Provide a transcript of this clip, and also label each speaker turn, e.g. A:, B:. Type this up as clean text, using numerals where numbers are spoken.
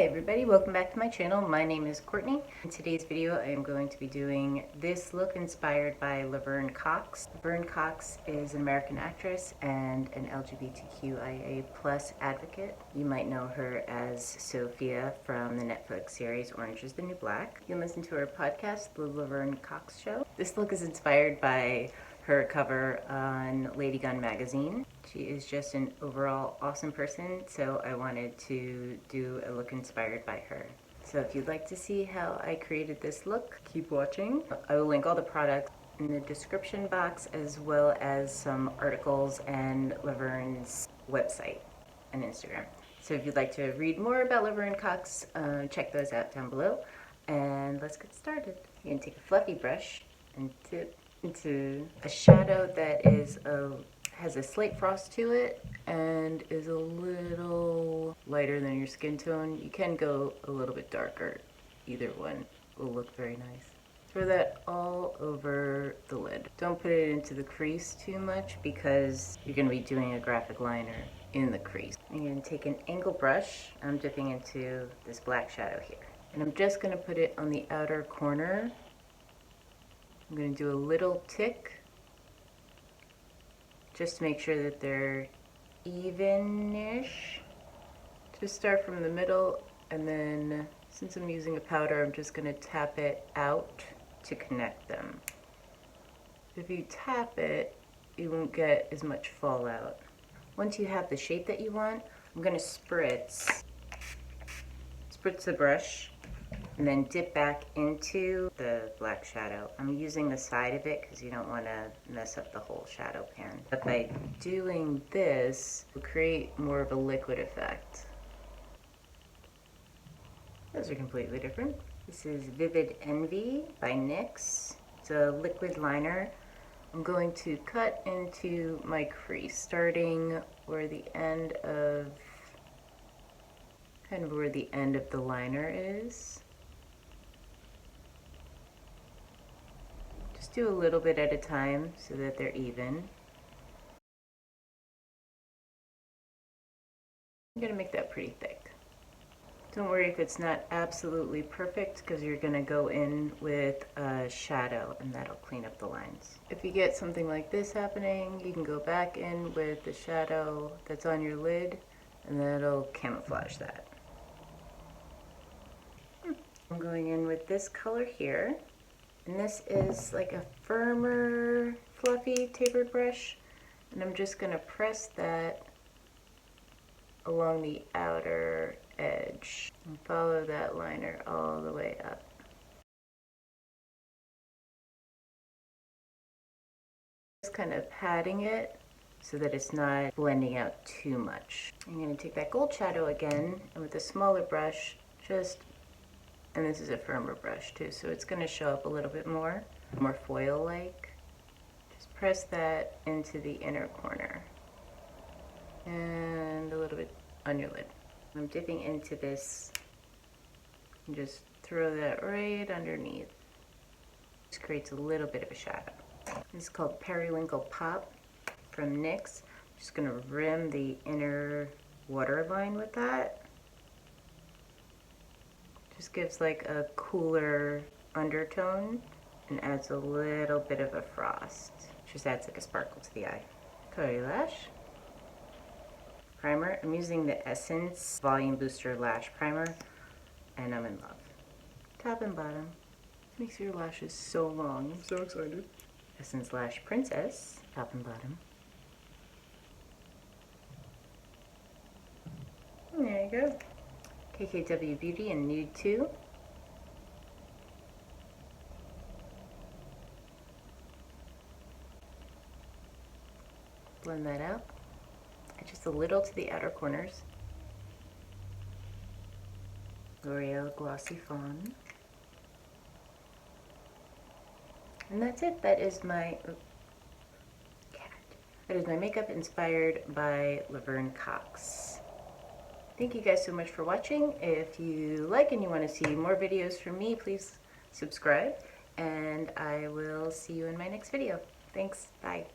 A: Hi everybody, welcome back to my channel. My name is Courtney. In today's video I am going to be doing this look inspired by Laverne Cox. Laverne Cox is an American actress and an LGBTQIA+ advocate. You might know her as Sophia from the Netflix series Orange is the New Black. You can listen to her podcast, The Laverne Cox Show. This look is inspired by her cover on Lady Gun magazine. She is just an overall awesome person, so I wanted to do a look inspired by her. So if you'd like to see how I created this look, keep watching. I will link all the products in the description box, as well as some articles and Laverne's website and Instagram. So if you'd like to read more about Laverne Cox, check those out down below. And let's get started. You're gonna take a fluffy brush and dip into a shadow that has a slate frost to it and is a little lighter than your skin tone. You can go a little bit darker. Either one will look very nice. Throw that all over the lid. Don't put it into the crease too much because you're going to be doing a graphic liner in the crease. I'm going to take an angle brush. I'm dipping into this black shadow here. And I'm just going to put it on the outer corner. I'm going to do a little tick just to make sure that they're even-ish. Just start from the middle, and then since I'm using a powder, I'm just going to tap it out to connect them. If you tap it, you won't get as much fallout. Once you have the shape that you want, I'm going to spritz the brush and then dip back into the black shadow. I'm using the side of it because you don't want to mess up the whole shadow pan. But by doing this, we'll create more of a liquid effect. Those are completely different. This is Vivid Envy by NYX. It's a liquid liner. I'm going to cut into my crease, starting where the end of the liner is. Just do a little bit at a time so that they're even. I'm going to make that pretty thick. Don't worry if it's not absolutely perfect because you're going to go in with a shadow and that'll clean up the lines. If you get something like this happening, you can go back in with the shadow that's on your lid and that'll camouflage that. I'm going in with this color here. And this is like a firmer, fluffy, tapered brush. And I'm just going to press that along the outer edge and follow that liner all the way up. Just kind of patting it so that it's not blending out too much. I'm going to take that gold shadow again, and with a smaller brush, and this is a firmer brush too, so it's going to show up a little bit more foil-like. Just press that into the inner corner and a little bit on your lid. I'm dipping into this and just throw that right underneath. This creates a little bit of a shadow. This is called Periwinkle Pop from NYX. I'm just going to rim the inner waterline with that. Just gives like a cooler undertone and adds a little bit of a frost. Just adds like a sparkle to the eye. Color your lash. Primer. I'm using the Essence Volume Booster Lash Primer and I'm in love. Top and bottom. Makes your lashes so long. I'm so excited. Essence Lash Princess. Top and bottom. And there you go. KKW Beauty in Nude 2. Blend that out. And just a little to the outer corners. L'Oreal Glossy Fawn. And that's it. That is my makeup inspired by Laverne Cox. Thank you guys so much for watching. If you like and you want to see more videos from me, please subscribe, and I will see you in my next video. Thanks. Bye.